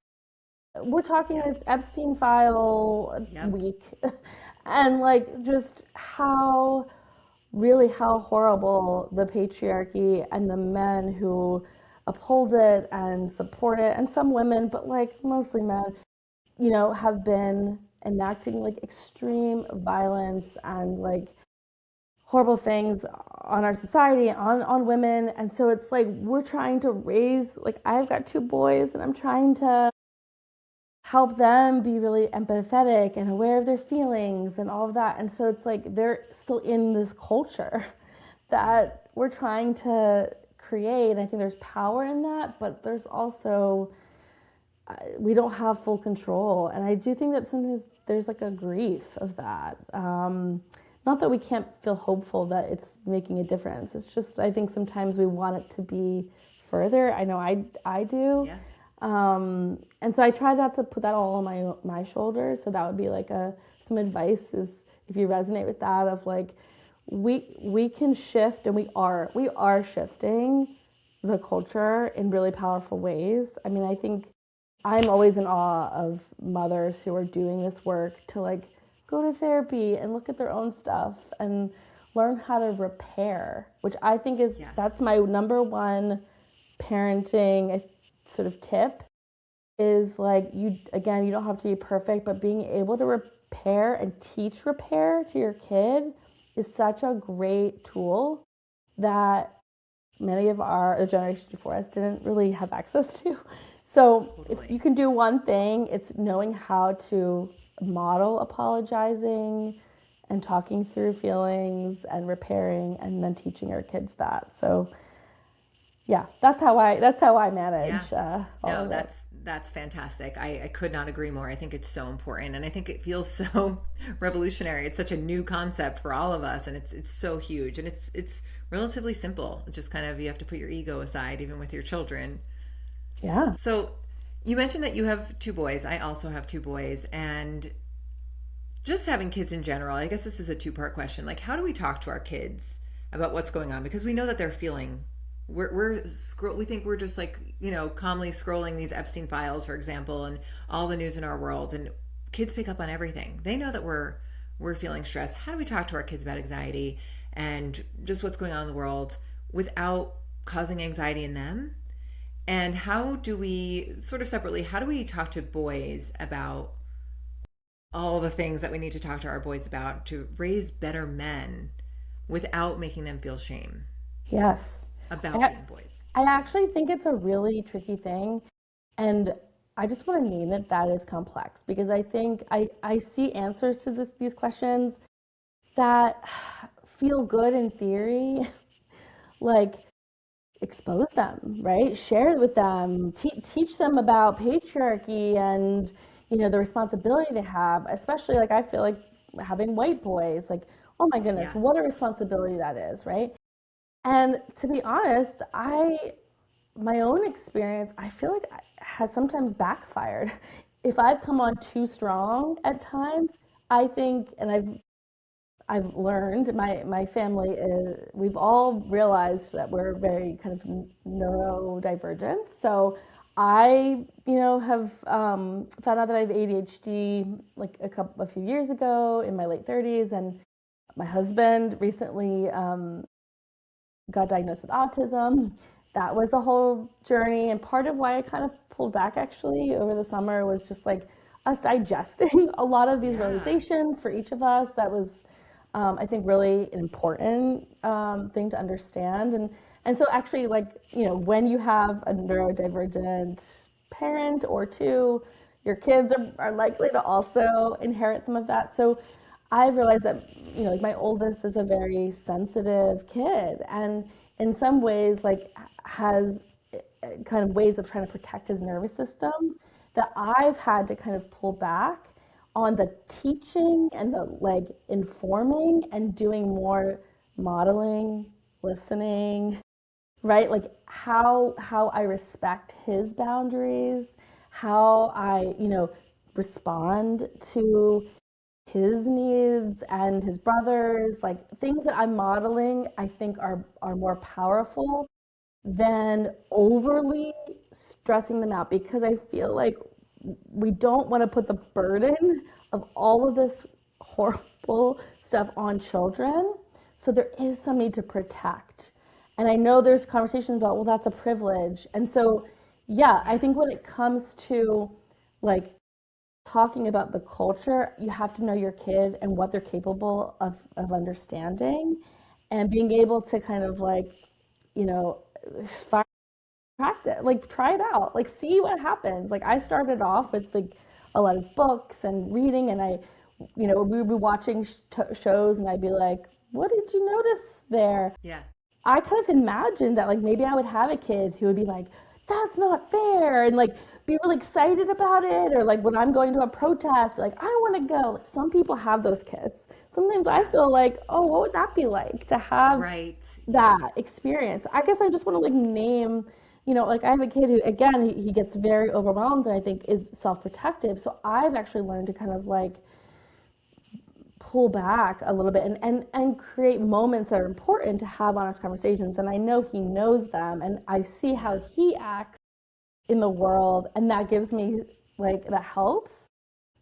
we're talking,
Yep.
it's Epstein file
Yep.
week, and like just how really how horrible the patriarchy and the men who uphold it and support it, and some women, but like mostly men, have been enacting like extreme violence and like horrible things on our society, on women. And so it's like we're trying to raise, like I've got two boys and I'm trying to help them be really empathetic and aware of their feelings and all of that. And so it's like they're still in this culture
Yeah.
that we're trying to create. And I think there's power in that, but there's also, we don't have full control. And I do think that sometimes there's like a grief of that. Not that we can't feel hopeful that it's making a difference. It's just, I think sometimes we want it to be further. I know I do.
Yeah.
And so I try not to put that all on my shoulders. So that would be like some advice is, if you resonate with that, of like we can shift, and we are shifting the culture in really powerful ways. I mean, I think I'm always in awe of mothers who are doing this work to like go to therapy and look at their own stuff and learn how to repair, which I think is,
Yes.
that's my number one parenting sort of tip, is like, you again, you don't have to be perfect, but being able to repair and teach repair to your kid is such a great tool that many of the generations before us didn't really have access to. So if you
Totally.
can do one thing, it's knowing how to model apologizing and talking through feelings and repairing, and then teaching our kids that. So yeah, that's how I
Yeah.
manage all
No,
of it.
that's fantastic. I could not agree more. I think it's so important, and I think it feels so revolutionary. It's such a new concept for all of us, and it's so huge, and it's relatively simple. It's just kind of, you have to put your ego aside, even with your children.
Yeah.
So you mentioned that you have two boys. I also have two boys, and just having kids in general, I guess this is a two-part question. Like, how do we talk to our kids about what's going on? Because we know that they're feeling. We think we're just like, calmly scrolling these Epstein files, for example, and all the news in our world, and kids pick up on everything. They know that we're feeling stressed. How do we talk to our kids about anxiety and just what's going on in the world without causing anxiety in them? And how do we, sort of separately, how do we talk to boys about all the things that we need to talk to our boys about to raise better men without making them feel shame
Yes.
about
I
being boys?
I actually think it's a really tricky thing, and I just want to name it, that is complex, because I think I see answers to these questions that feel good in theory, like expose them, right? Share it with them, teach them about patriarchy and the responsibility they have, especially like I feel like having white boys, like, oh my goodness,
Yeah.
what a responsibility that is, right? And to be honest, my own experience, I feel like has sometimes backfired. If I've come on too strong at times, I think, and I've learned, my family is, we've all realized that we're very kind of neurodivergent. So I, have found out that I have ADHD like a few years ago in my late 30s, and my husband recently got diagnosed with autism. That was a whole journey. And part of why I kind of pulled back actually over the summer was just like us digesting a lot of these
Yeah.
realizations for each of us. That was, I think, really an important thing to understand. And so actually, like, when you have a neurodivergent parent or two, your kids are likely to also inherit some of that. So I've realized that, like my oldest is a very sensitive kid, and in some ways, like, has kind of ways of trying to protect his nervous system that I've had to kind of pull back on the teaching and the like informing and doing more modeling, listening, right? Like how I respect his boundaries, how I, respond to his needs and his brothers, like things that I'm modeling, I think are more powerful than overly stressing them out because I feel like we don't want to put the burden of all of this horrible stuff on children. So there is some need to protect. And I know there's conversations about, well, that's a privilege. And so, yeah, I think when it comes to like talking about the culture, you have to know your kid and what they're capable of understanding and being able to kind of like, you know, find practice, like try it out, like see what happens. Like I started off with like a lot of books and reading, and we would be watching shows, and I'd be like, "What did you notice there?"
Yeah.
I kind of imagined that like maybe I would have a kid who would be like, "That's not fair," and like be really excited about it, or like when I'm going to a protest, be like, "I want to go." Like, some people have those kids. Sometimes I feel
Yes.
like, "Oh, what would that be like to have
Right. Yeah.
that experience?" I guess I just want to like name, like I have a kid who, again, he gets very overwhelmed and I think is self protective. So I've actually learned to kind of like pull back a little bit and create moments that are important to have honest conversations. And I know he knows them and I see
Yeah.
how he acts in the world. And that gives me like, that helps.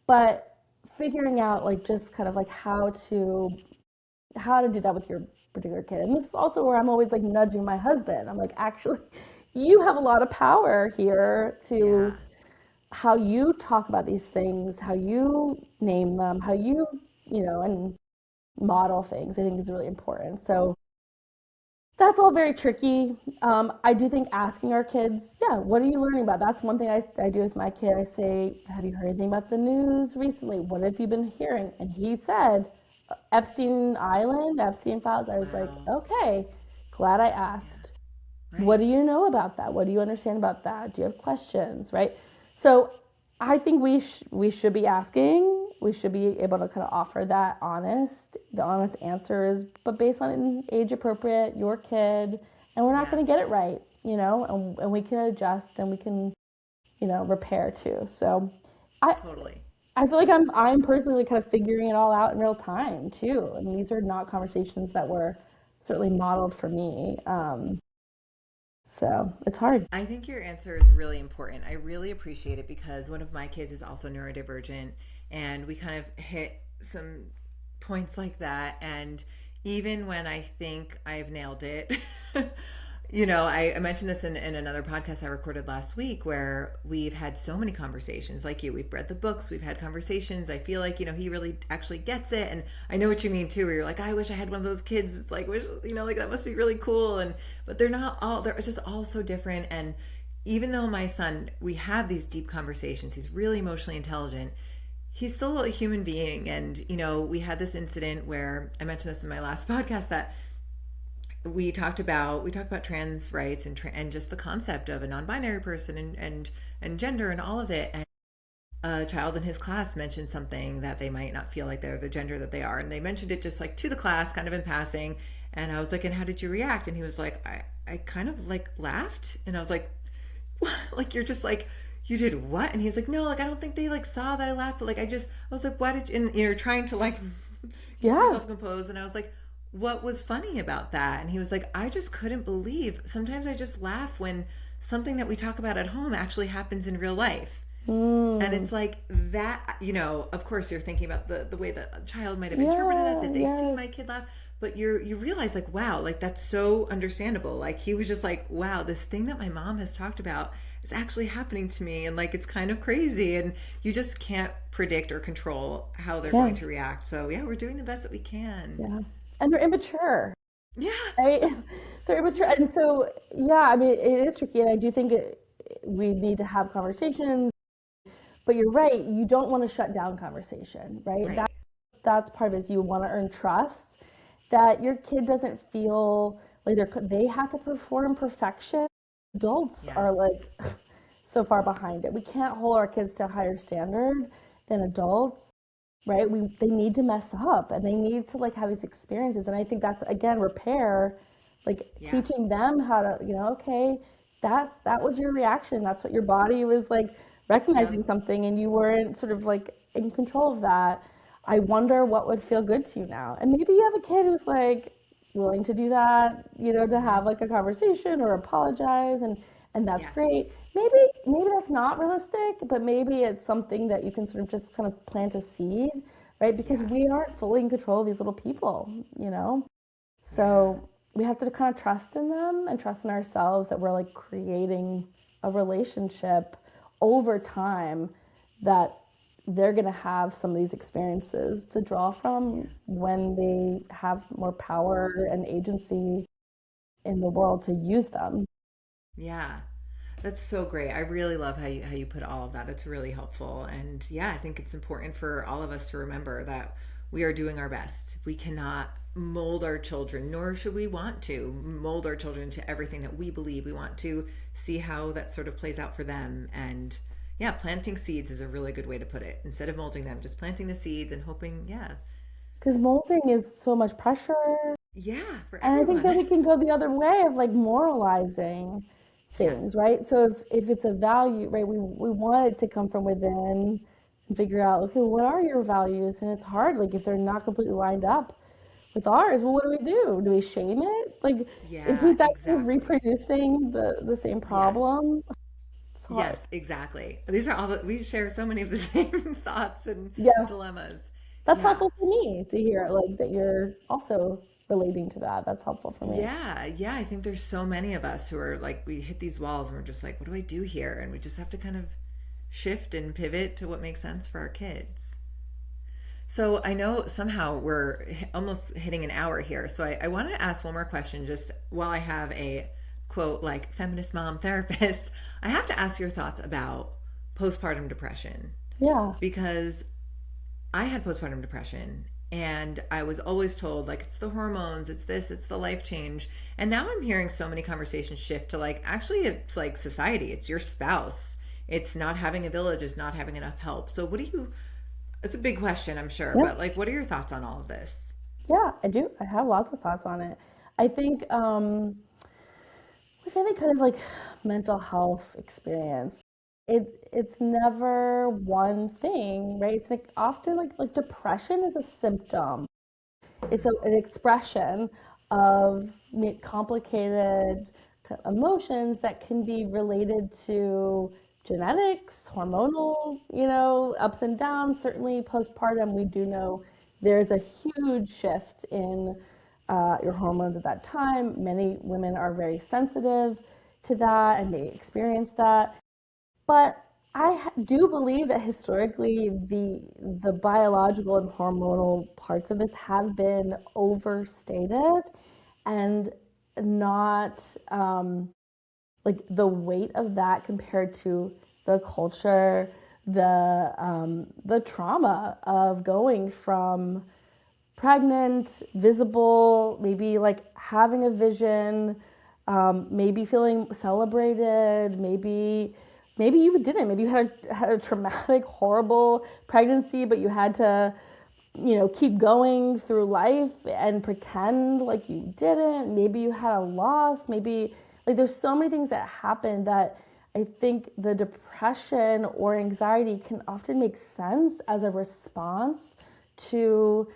But figuring out like just kind of like how to do that with your particular kid. And this is also where I'm always like nudging my husband. I'm like, actually, you have a lot of power here
Yeah.
to how you talk about these things, how you name them, how and model things. I think is really important. So that's all very tricky. I do think asking our kids, yeah, what are you learning about? That's one thing I do with my kid. I say, have you heard anything about the news recently? What have you been hearing? And he said, Epstein Island, Epstein files. I was like,
Wow.
okay, glad I
Yeah.
asked. What
Right.
do you know about that? What do you understand about that? Do you have questions? Right. So I think we should be asking. We should be able to kind of offer the honest answers, but based on an age appropriate, your kid, and we're not
Yeah.
going to get it right, and we can adjust and we can, repair too. So I
Totally.
I feel like I'm personally kind of figuring it all out in real time too. And these are not conversations that were certainly modeled for me. So it's hard.
I think your answer is really important. I really appreciate it because one of my kids is also neurodivergent, and we kind of hit some points like that. And even when I think I've nailed it, I mentioned this in another podcast I recorded last week where we've had so many conversations like you. We've read the books, we've had conversations. I feel like, he really actually gets it. And I know what you mean too, where you're like, I wish I had one of those kids. It's like, wish, like that must be really cool. But they're just all so different. And even though my son, we have these deep conversations, he's really emotionally intelligent, he's still a human being. And we had this incident where I mentioned this in my last podcast that we talked about trans rights and just the concept of a non-binary person and gender and all of it. And a child in his class mentioned something that they might not feel like they're the gender that they are, and they mentioned it just like to the class, kind of in passing. And I was like, "And how did you react?" And he was like, "I kind of like laughed." And I was like, "What? Like you're just like." You did what? And he was like, no, like I don't think they like saw that I laughed, but like I was like, why did you, and you're trying to like keep
Yeah.
yourself composed. And I was like, what was funny about that? And he was like, I just couldn't believe. Sometimes I just laugh when something that we talk about at home actually happens in real life. And
Mm.
it's like that, of course you're thinking about the way that a child might have interpreted that.
Yeah.
Did they see
Yes.
my kid laugh? But you realize like, wow, like that's so understandable. Like he was just like, wow, this thing that my mom has talked about is actually happening to me. And like, it's kind of crazy. And you just can't predict or control how they're going
Yeah.
to react. So yeah, we're doing the best that we can.
Yeah. And they're immature,
Yeah.
right? They're immature, and so yeah. I mean, it is tricky, and I do think we need to have conversations. But you're right. You don't want to shut down conversation, right?
Right.
That's part of it. Is you want to earn trust that your kid doesn't feel like they have to perform perfection. Adults are
Yes.
like so far behind it. We can't hold our kids to a higher standard than adults. right? They need to mess up and they need to like have these experiences. And I think that's again repair, like
Yeah.
teaching them how to, okay, that was your reaction. That's what your body was like recognizing
Yep.
something and you weren't sort of like in control of that. I wonder what would feel good to you now. And maybe you have a kid who's like willing to do that, to
Hmm.
have like a conversation or apologize and that's
Yes.
great. Maybe that's not realistic, but maybe it's something that you can sort of just kind of plant a seed, right? Because we
Yes.
aren't fully in control of these little people, you know?
Yeah.
So we have to kind of trust in them and trust in ourselves that we're like creating a relationship over time that they're going to have some of these experiences to draw from
Yeah.
when they have more power and agency in the world to use them.
Yeah. That's so great. I really love how you put all of that. It's really helpful. And yeah, I think it's important for all of us to remember that we are doing our best. We cannot mold our children, nor should we want to mold our children to everything that we believe. We want to see how that sort of plays out for them. And yeah, planting seeds is a really good way to put it. Instead of molding them, just planting the seeds and hoping, yeah,
Because molding is so much pressure.
yeah, for
And I think that
everyone.
we can go the other way of like moralizing things,
Yes.
right? So if it's a value, right, we want it to come from within and figure out, okay, what are your values? And it's hard, like if they're not completely lined up with ours, well, what do we do? Do we shame it? Like if we
Yeah,
that keep
exactly.
reproducing the same
Yes.
problem, it's hard.
Yes, exactly. These are all that we share so many of the same thoughts and
Yeah.
dilemmas.
That's
Yeah.
helpful for me to hear, like that you're also relating to that. That's helpful for me.
Yeah. Yeah. I think there's so many of us who are like, we hit these walls and we're just like, what do I do here? And we just have to kind of shift and pivot to what makes sense for our kids. So I know somehow we're almost hitting an hour here. So I wanted to ask one more question just while I have a quote like feminist mom therapist. I have to ask your thoughts about postpartum depression
Yeah.
because I had postpartum depression and I was always told like it's the hormones, it's this, it's the life change. And now I'm hearing so many conversations shift to like actually it's like society, it's your spouse. It's not having a village, it's not having enough help. So what do you it's a big question, I'm sure,
Yeah.
but like what are your thoughts on all of this?
Yeah, I do. I have lots of thoughts on it. I think with any kind of like mental health experience, it's never one thing, right? It's like often like depression is a symptom. It's an expression of complicated emotions that can be related to genetics, hormonal, ups and downs. Certainly, postpartum, we do know there's a huge shift in your hormones at that time. Many women are very sensitive to that and they experience that. But do believe that historically the biological and hormonal parts of this have been overstated and not like the weight of that compared to the culture, the trauma of going from pregnant, visible, maybe like having a vision, maybe feeling celebrated, maybe you didn't. Maybe you had a traumatic, horrible pregnancy, but you had to, keep going through life and pretend like you didn't. Maybe you had a loss. Maybe like there's so many things that happen that I think the depression or anxiety can often make sense as a response to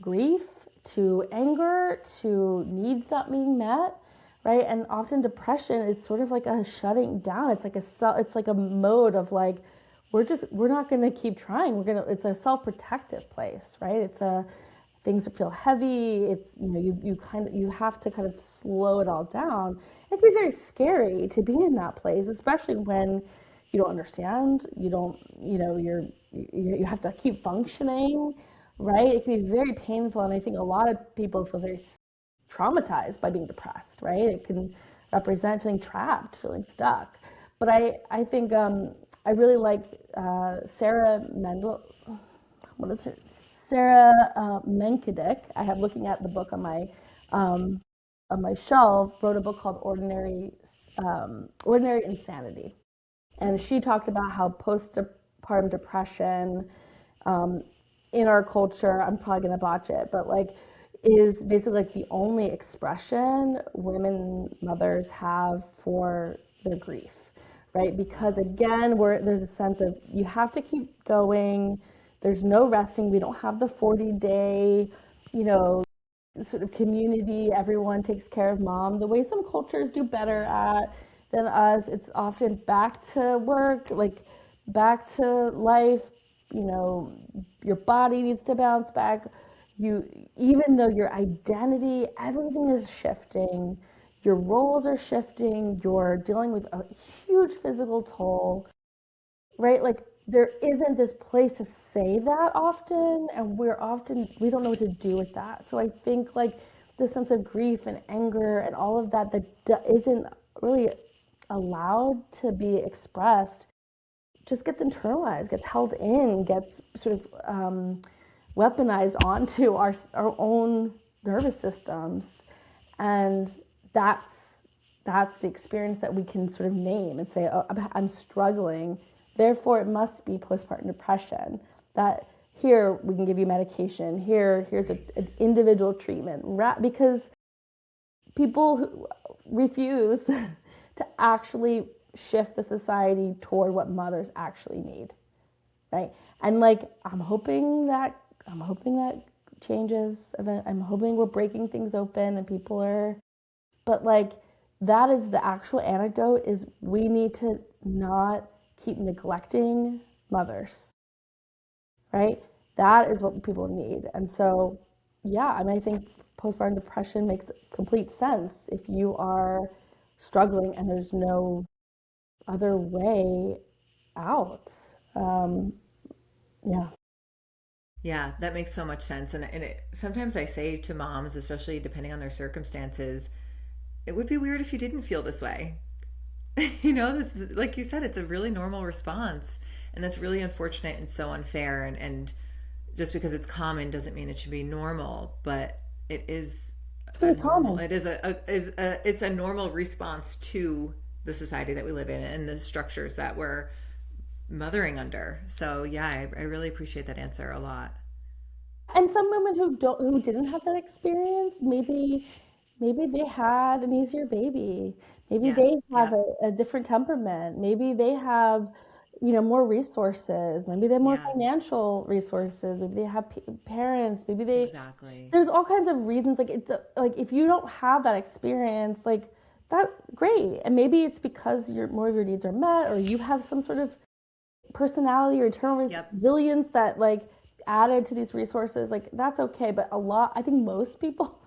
grief, to anger, to needs not being met, right? And often depression is sort of like a shutting down. It's like a mode of like we're not going to keep trying. It's a self-protective place, right? It's a things feel heavy. It's you have to kind of slow it all down. It can be very scary to be in that place, especially when you don't understand. You don't you have to keep functioning, right? It can be very painful, and I think a lot of people feel very traumatized by being depressed, right? It can represent feeling trapped, feeling stuck. But I think I really like Sarah Mendel. What is her? Sarah Menkedik. I have looking at the book um, on my shelf. Wrote a book called Ordinary Insanity, and she talked about how postpartum depression um, in our culture, I'm probably gonna botch it, but like is basically like the only expression women mothers have for their grief, right? Because
Wow.
again, there's a sense of you have to keep going. There's no resting. We don't have the 40-day, you know, sort of community. Everyone takes care of mom. The way some cultures do better at than us, it's often back to work, like back to life. You know, your body needs to bounce back. You, even though your identity, everything is shifting, your roles are shifting, you're dealing with a huge physical toll, right? Like there isn't this place to say that often, and we don't know what to do with that. So I think like the sense of grief and anger and all of that isn't really allowed to be expressed just gets internalized, gets held in, gets sort of weaponized onto our own nervous systems, and that's that's the experience that we can sort of name and say, oh, I'm struggling, therefore it must be postpartum depression. That here we can give you medication. Here's an individual treatment, because people who refuse to actually shift the society toward what mothers actually need, right? And like I'm hoping that changes. I'm hoping we're breaking things open and people are, but like that is the actual antidote. Is we need to not keep neglecting mothers, right? That is what people need. And so, yeah, I mean, I think postpartum depression makes complete sense if you are struggling and there's no other way out. Um, yeah.
Yeah, that makes so much sense. Sometimes I say to moms, especially depending on their circumstances, it would be weird if you didn't feel this way. This, like you said, it's a really normal response. And that's really unfortunate and so unfair. And just because it's common doesn't mean it should be normal, but it is
It's
a
really
normal,
common.
it is it's a normal response to the society that we live in and the structures that we're mothering under. So yeah, I really appreciate that answer a lot.
And some women who didn't have that experience, maybe they had an easier baby. Maybe
Yeah.
they have
Yep.
a different temperament. Maybe they have, more resources. Maybe they have more
Yeah.
financial resources. Maybe they have parents. Maybe
Exactly.
there's all kinds of reasons. Like like if you don't have that experience, like that great. And maybe it's because more of your needs are met, or you have some sort of personality or internal
Yep.
resilience that like added to these resources. Like that's okay. But I think most people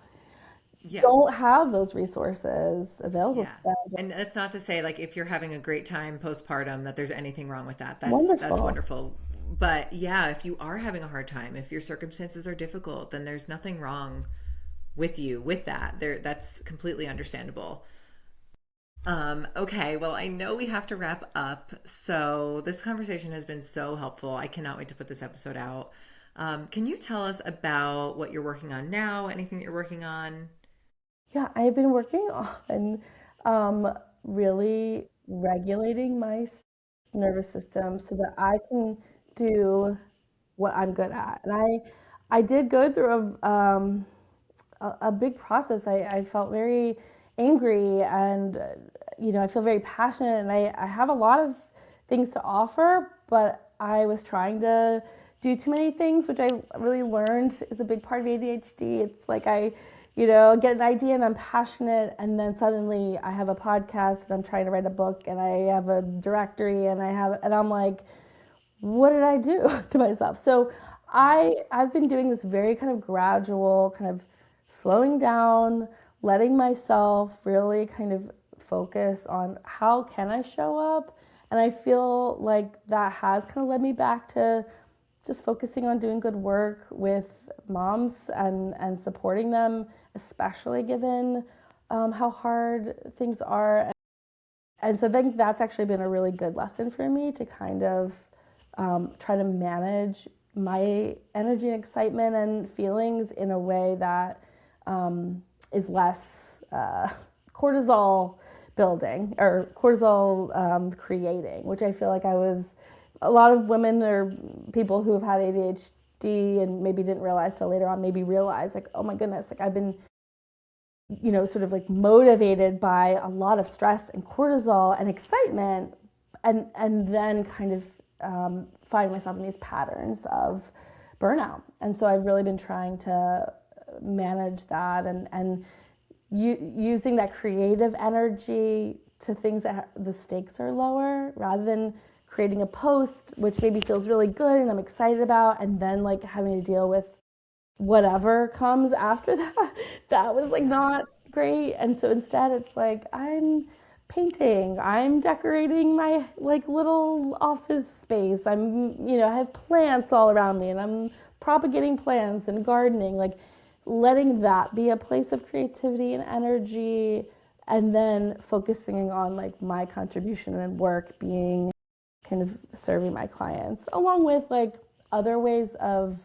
Yeah.
don't have those resources available to
Yeah.
them.
And that's not to say like if you're having a great time postpartum that there's anything wrong with that. That's
Wonderful.
wonderful. But yeah, if you are having a hard time, if your circumstances are difficult, then there's nothing wrong with you with that. That's completely understandable. Okay, well, I know we have to wrap up. So this conversation has been so helpful. I cannot wait to put this episode out. Can you tell us about what you're working on now? Anything that you're working on?
Yeah, I've been working on really regulating my nervous system so that I can do what I'm good at. And I did go through a big process. I felt very angry, and I feel very passionate, and I have a lot of things to offer, but I was trying to do too many things, which I really learned is a big part of ADHD. It's like get an idea and I'm passionate, and then suddenly I have a podcast and I'm trying to write a book and I have a directory and I'm like, what did I do to myself? So
Yeah.
I've been doing this very kind of gradual, kind of slowing down, letting myself really kind of focus on how can I show up. And I feel like that has kind of led me back to just focusing on doing good work with moms and supporting them, especially given how hard things are. And so I think that's actually been a really good lesson for me to kind of try to manage my energy and excitement and feelings in a way that is less cortisol building or cortisol creating, which I feel like a lot of women or people who have had ADHD and maybe didn't realize till later on, maybe realize like, oh my goodness, like I've been, sort of like motivated by a lot of stress and cortisol and excitement, and then kind of finding myself in these patterns of burnout. And so I've really been trying to manage that, and using that creative energy to things that the stakes are lower, rather than creating a post which maybe feels really good and I'm excited about, and then like having to deal with whatever comes after that. That was like not great. And so instead it's like I'm painting, I'm decorating my like little office space, I have plants all around me and I'm propagating plants and gardening, like letting that be a place of creativity and energy, and then focusing on like my contribution and work being kind of serving my clients, along with like other ways of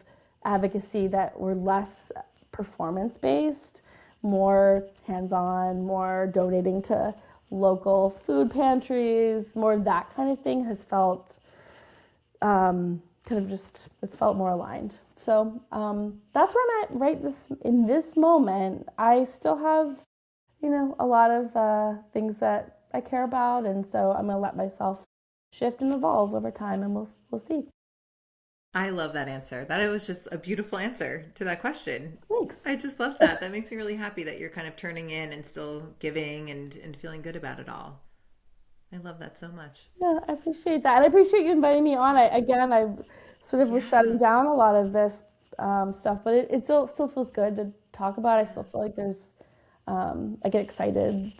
advocacy that were less performance based, more hands on, more donating to local food pantries, more of that kind of thing has felt it's felt more aligned. So that's where I'm at in this moment. I still have, a lot of things that I care about, and so I'm gonna let myself shift and evolve over time, and we'll see.
I love that answer. That it was just a beautiful answer to that question.
Thanks.
I just love that. That makes me really happy that you're kind of turning in and still giving and feeling good about it all. I love that so much.
Yeah, I appreciate that, and I appreciate you inviting me on. I sort of was shutting
Yeah,
down a lot of this stuff, but it still feels good to talk about. I still feel like I get excited,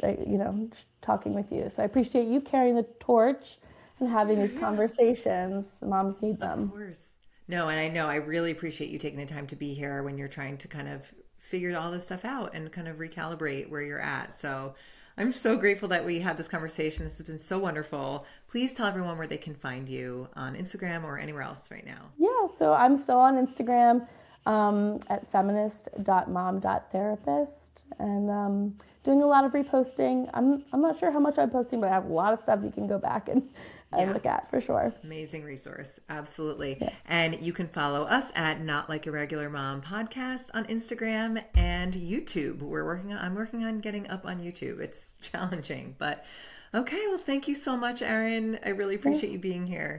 talking with you. So I appreciate you carrying the torch and having
yeah,
these
yeah.
conversations. Moms need
Of
them.
course. No, and I know I really appreciate you taking the time to be here when you're trying to kind of figure all this stuff out and kind of recalibrate where you're at. So I'm so grateful that we had this conversation. This has been so wonderful. Please tell everyone where they can find you on Instagram or anywhere else right now.
Yeah, so I'm still on Instagram at feminist.mom.therapist, and doing a lot of reposting. I'm not sure how much I'm posting, but I have a lot of stuff you can go back and
Yeah.
look at for sure.
Amazing resource. Absolutely.
Yeah.
And you can follow us at Not Like a Regular Mom podcast on Instagram and YouTube. I'm working on getting up on YouTube. It's challenging, but okay. Well, thank you so much, Erin. I really
Yeah.
appreciate you being here.